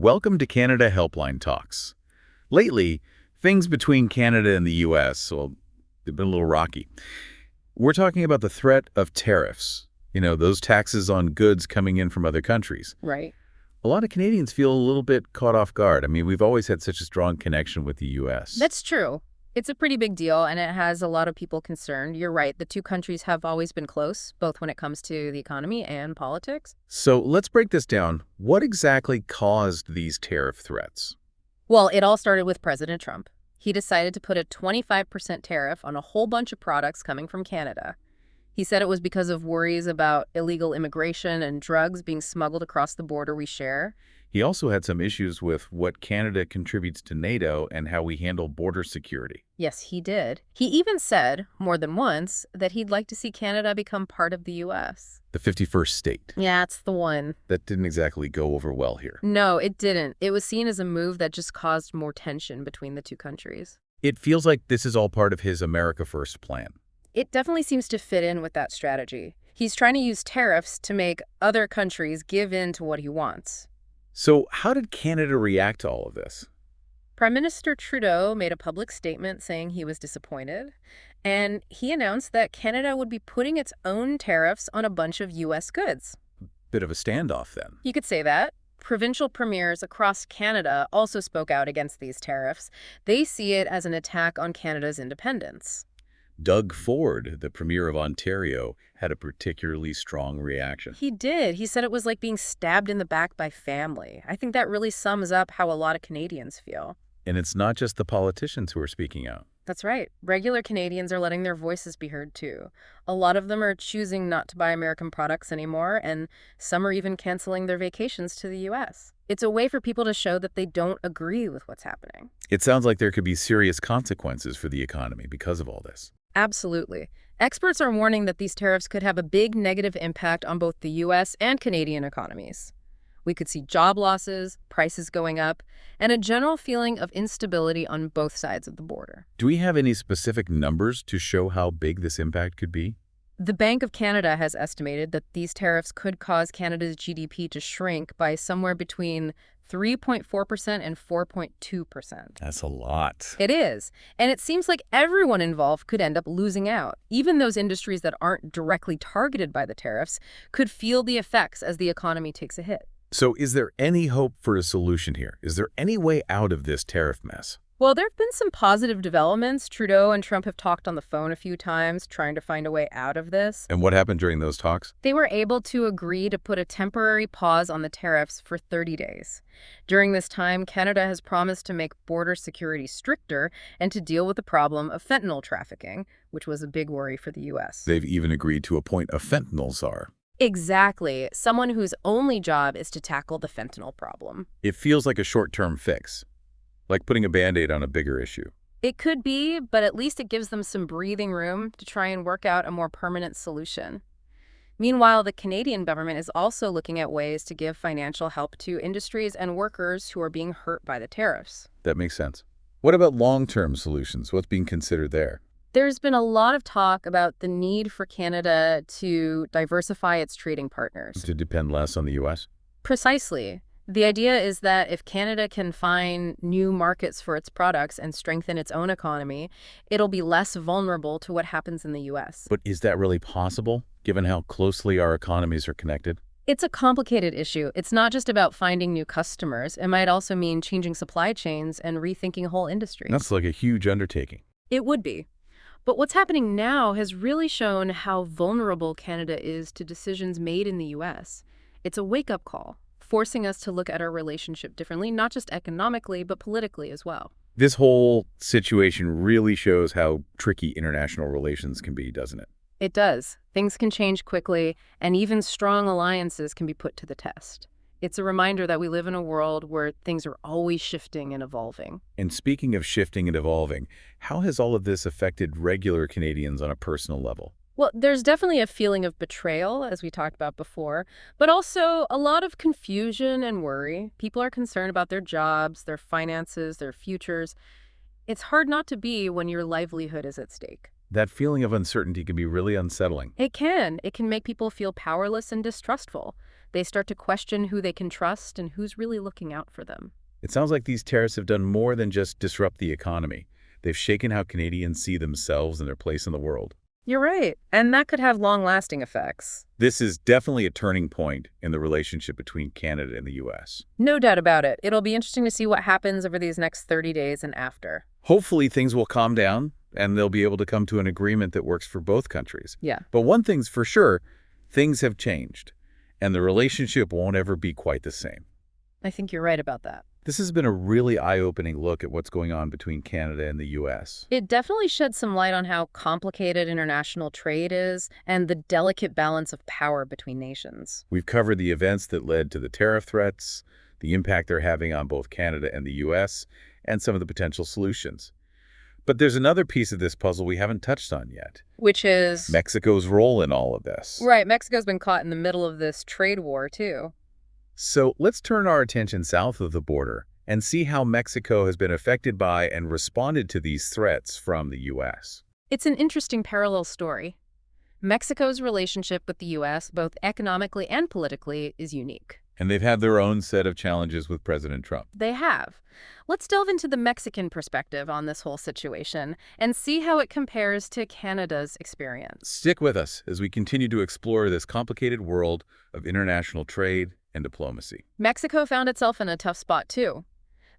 Welcome to Canada Helpline Talks. Lately, things between Canada and the U.S., well, they've been a little rocky. We're talking about the threat of tariffs, those taxes on goods coming in from other countries. Right. A lot of Canadians feel a little bit caught off guard. I mean, we've always had such a strong connection with the U.S. That's true. It's a pretty big deal, and it has a lot of people concerned. You're right. The two countries have always been close, both when it comes to the economy and politics. So let's break this down. What exactly caused these tariff threats? Well, it all started with President Trump. He decided to put a 25% tariff on a whole bunch of products coming from Canada. He said it was because of worries about illegal immigration and drugs being smuggled across the border we share. He also had some issues with what Canada contributes to NATO and how we handle border security. Yes, he did. He even said, more than once, that he'd like to see Canada become part of the U.S. The 51st state. Yeah, that's the one. That didn't exactly go over well here. No, it didn't. It was seen as a move that just caused more tension between the two countries. It feels like this is all part of his America First plan. It definitely seems to fit in with that strategy. He's trying to use tariffs to make other countries give in to what he wants. So how did Canada react to all of this? Prime Minister Trudeau made a public statement saying he was disappointed, and he announced that Canada would be putting its own tariffs on a bunch of U.S. goods. Bit of a standoff then. You could say that. Provincial premiers across Canada also spoke out against these tariffs. They see it as an attack on Canada's independence. Doug Ford, the Premier of Ontario, had a particularly strong reaction. He did. He said it was like being stabbed in the back by family. I think that really sums up how a lot of Canadians feel. And it's not just the politicians who are speaking out. That's right. Regular Canadians are letting their voices be heard, too. A lot of them are choosing not to buy American products anymore, and some are even canceling their vacations to the U.S. It's a way for people to show that they don't agree with what's happening. It sounds like there could be serious consequences for the economy because of all this. Absolutely. Experts are warning that these tariffs could have a big negative impact on both the U.S. and Canadian economies. We could see job losses, prices going up, and a general feeling of instability on both sides of the border. Do we have any specific numbers to show how big this impact could be? The Bank of Canada has estimated that these tariffs could cause Canada's GDP to shrink by somewhere between 3.4% and 4.2%. That's a lot. It is. And it seems like everyone involved could end up losing out. Even those industries that aren't directly targeted by the tariffs could feel the effects as the economy takes a hit. So is there any hope for a solution here? Is there any way out of this tariff mess? Well, there have been some positive developments. Trudeau and Trump have talked on the phone a few times, trying to find a way out of this. And what happened during those talks? They were able to agree to put a temporary pause on the tariffs for 30 days. During this time, Canada has promised to make border security stricter and to deal with the problem of fentanyl trafficking, which was a big worry for the U.S. They've even agreed to appoint a fentanyl czar. Exactly. Someone whose only job is to tackle the fentanyl problem. It feels like a short-term fix, like putting a Band-Aid on a bigger issue. It could be, but at least it gives them some breathing room to try and work out a more permanent solution. Meanwhile, the Canadian government is also looking at ways to give financial help to industries and workers who are being hurt by the tariffs. That makes sense. What about long-term solutions? What's being considered there? There's been a lot of talk about the need for Canada to diversify its trading partners. To depend less on the U.S.? Precisely. The idea is that if Canada can find new markets for its products and strengthen its own economy, it'll be less vulnerable to what happens in the U.S. But is that really possible, given how closely our economies are connected? It's a complicated issue. It's not just about finding new customers. It might also mean changing supply chains and rethinking whole industries. That's like a huge undertaking. It would be. But what's happening now has really shown how vulnerable Canada is to decisions made in the U.S. It's a wake-up call, forcing us to look at our relationship differently, not just economically, but politically as well. This whole situation really shows how tricky international relations can be, doesn't it? It does. Things can change quickly, and even strong alliances can be put to the test. It's a reminder that we live in a world where things are always shifting and evolving. And speaking of shifting and evolving, how has all of this affected regular Canadians on a personal level? Well, there's definitely a feeling of betrayal, as we talked about before, but also a lot of confusion and worry. People are concerned about their jobs, their finances, their futures. It's hard not to be when your livelihood is at stake. That feeling of uncertainty can be really unsettling. It can. It can make people feel powerless and distrustful. They start to question who they can trust and who's really looking out for them. It sounds like these tariffs have done more than just disrupt the economy. They've shaken how Canadians see themselves and their place in the world. You're right, and that could have long-lasting effects. This is definitely a turning point in the relationship between Canada and the U.S. No doubt about it. It'll be interesting to see what happens over these next 30 days and after. Hopefully things will calm down and they'll be able to come to an agreement that works for both countries. Yeah. But one thing's for sure, things have changed, and the relationship won't ever be quite the same. I think you're right about that. This has been a really eye-opening look at what's going on between Canada and the U.S. It definitely sheds some light on how complicated international trade is and the delicate balance of power between nations. We've covered the events that led to the tariff threats, the impact they're having on both Canada and the U.S., and some of the potential solutions. But there's another piece of this puzzle we haven't touched on yet. Which is? Mexico's role in all of this. Right, Mexico's been caught in the middle of this trade war, too. So let's turn our attention south of the border and see how Mexico has been affected by and responded to these threats from the U.S. It's an interesting parallel story. Mexico's relationship with the U.S., both economically and politically, is unique. And they've had their own set of challenges with President Trump. They have. Let's delve into the Mexican perspective on this whole situation and see how it compares to Canada's experience. Stick with us as we continue to explore this complicated world of international trade and diplomacy. Mexico found itself in a tough spot, too.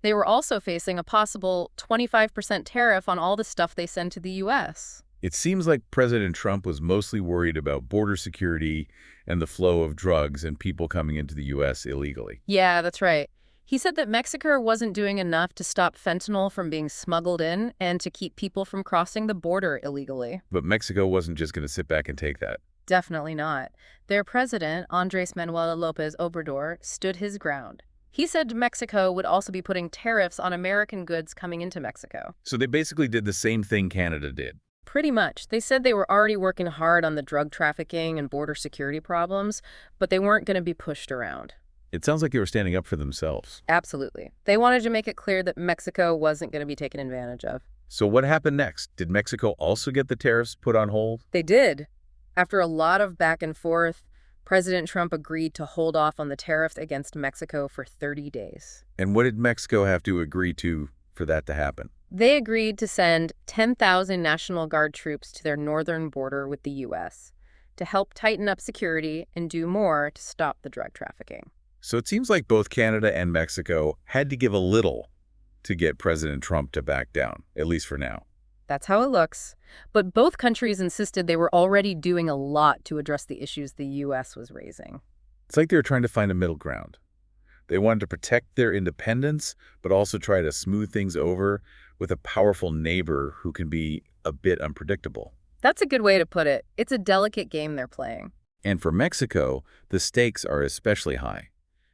They were also facing a possible 25% tariff on all the stuff they send to the U.S. It seems like President Trump was mostly worried about border security and the flow of drugs and people coming into the U.S. illegally. Yeah, that's right. He said that Mexico wasn't doing enough to stop fentanyl from being smuggled in and to keep people from crossing the border illegally. But Mexico wasn't just going to sit back and take that. Definitely not. Their president, Andrés Manuel López Obrador, stood his ground. He said Mexico would also be putting tariffs on American goods coming into Mexico. So they basically did the same thing Canada did. Pretty much. They said they were already working hard on the drug trafficking and border security problems, but they weren't going to be pushed around. It sounds like they were standing up for themselves. Absolutely. They wanted to make it clear that Mexico wasn't going to be taken advantage of. So what happened next? Did Mexico also get the tariffs put on hold? They did. After a lot of back and forth, President Trump agreed to hold off on the tariffs against Mexico for 30 days. And what did Mexico have to agree to for that to happen? They agreed to send 10,000 National Guard troops to their northern border with the U.S. to help tighten up security and do more to stop the drug trafficking. So it seems like both Canada and Mexico had to give a little to get President Trump to back down, at least for now. That's how it looks. But both countries insisted they were already doing a lot to address the issues the U.S. was raising. It's like they were trying to find a middle ground. They wanted to protect their independence, but also try to smooth things over with a powerful neighbor who can be a bit unpredictable. That's a good way to put it. It's a delicate game they're playing. And for Mexico, the stakes are especially high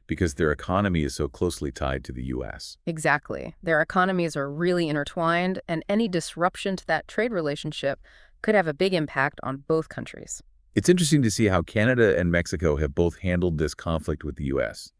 because their economy is so closely tied to the U.S. Exactly. Their economies are really intertwined, and any disruption to that trade relationship could have a big impact on both countries. It's interesting to see how Canada and Mexico have both handled this conflict with the U.S.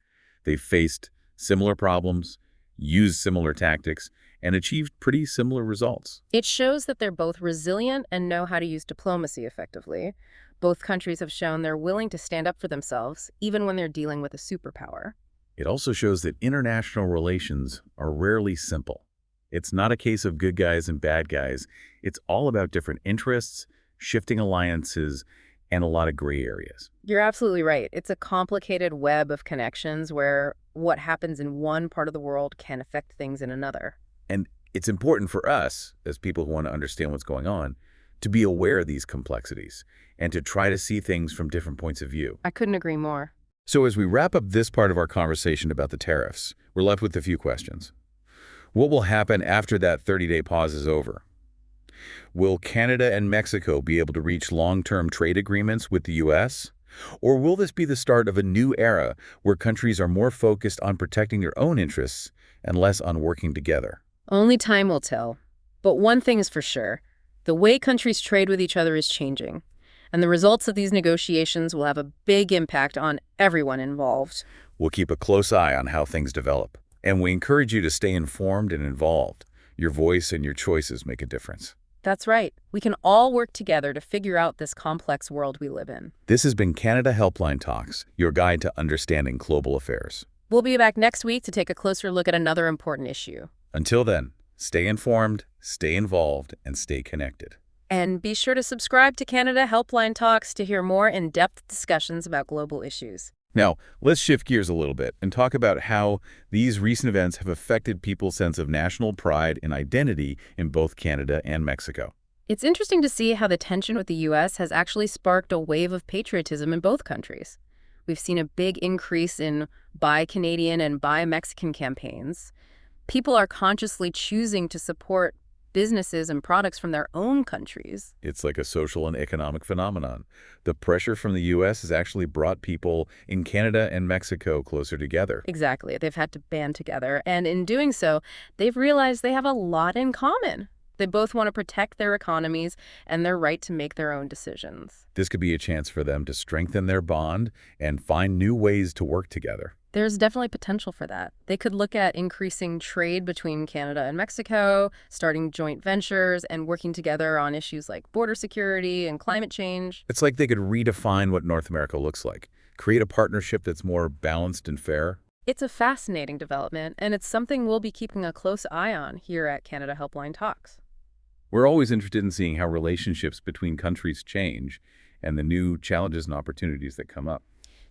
They've faced similar problems, used similar tactics, and achieved pretty similar results. It shows that they're both resilient and know how to use diplomacy effectively. Both countries have shown they're willing to stand up for themselves, even when they're dealing with a superpower. It also shows that international relations are rarely simple. It's not a case of good guys and bad guys. It's all about different interests, shifting alliances, and a lot of gray areas. You're absolutely right. It's a complicated web of connections where what happens in one part of the world can affect things in another. And it's important for us, as people who want to understand what's going on, to be aware of these complexities and to try to see things from different points of view. I couldn't agree more. So as we wrap up this part of our conversation about the tariffs, we're left with a few questions. What will happen after that 30-day pause is over? Will Canada and Mexico be able to reach long-term trade agreements with the U.S.? Or will this be the start of a new era where countries are more focused on protecting their own interests and less on working together? Only time will tell. But one thing is for sure. The way countries trade with each other is changing, and the results of these negotiations will have a big impact on everyone involved. We'll keep a close eye on how things develop, and we encourage you to stay informed and involved. Your voice and your choices make a difference. That's right. We can all work together to figure out this complex world we live in. This has been Canada Helpline Talks, your guide to understanding global affairs. We'll be back next week to take a closer look at another important issue. Until then, stay informed, stay involved, and stay connected. And be sure to subscribe to Canada Helpline Talks to hear more in-depth discussions about global issues. Now, let's shift gears a little bit and talk about how these recent events have affected people's sense of national pride and identity in both Canada and Mexico. It's interesting to see how the tension with the U.S. has actually sparked a wave of patriotism in both countries. We've seen a big increase in Buy Canadian and Buy Mexican campaigns. People are consciously choosing to support businesses and products from their own countries. It's like a social and economic phenomenon. The pressure from the U.S. has actually brought people in Canada and Mexico closer together. Exactly. They've had to band together. And in doing so, they've realized they have a lot in common. They both want to protect their economies and their right to make their own decisions. This could be a chance for them to strengthen their bond and find new ways to work together. There's definitely potential for that. They could look at increasing trade between Canada and Mexico, starting joint ventures, and working together on issues like border security and climate change. It's like they could redefine what North America looks like, create a partnership that's more balanced and fair. It's a fascinating development, and it's something we'll be keeping a close eye on here at Canada Helpline Talks. We're always interested in seeing how relationships between countries change and the new challenges and opportunities that come up.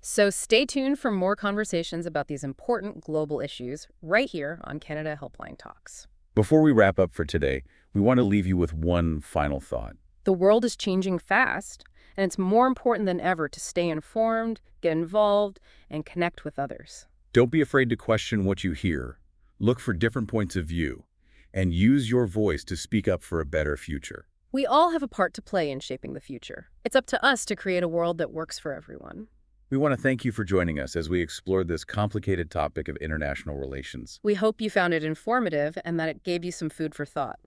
So stay tuned for more conversations about these important global issues right here on Canada Helpline Talks. Before we wrap up for today, we want to leave you with one final thought. The world is changing fast, and it's more important than ever to stay informed, get involved, and connect with others. Don't be afraid to question what you hear. Look for different points of view, and use your voice to speak up for a better future. We all have a part to play in shaping the future. It's up to us to create a world that works for everyone. We want to thank you for joining us as we explored this complicated topic of international relations. We hope you found it informative and that it gave you some food for thought.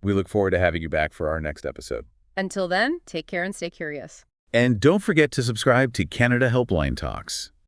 We look forward to having you back for our next episode. Until then, take care and stay curious. And don't forget to subscribe to Canada Helpline Talks.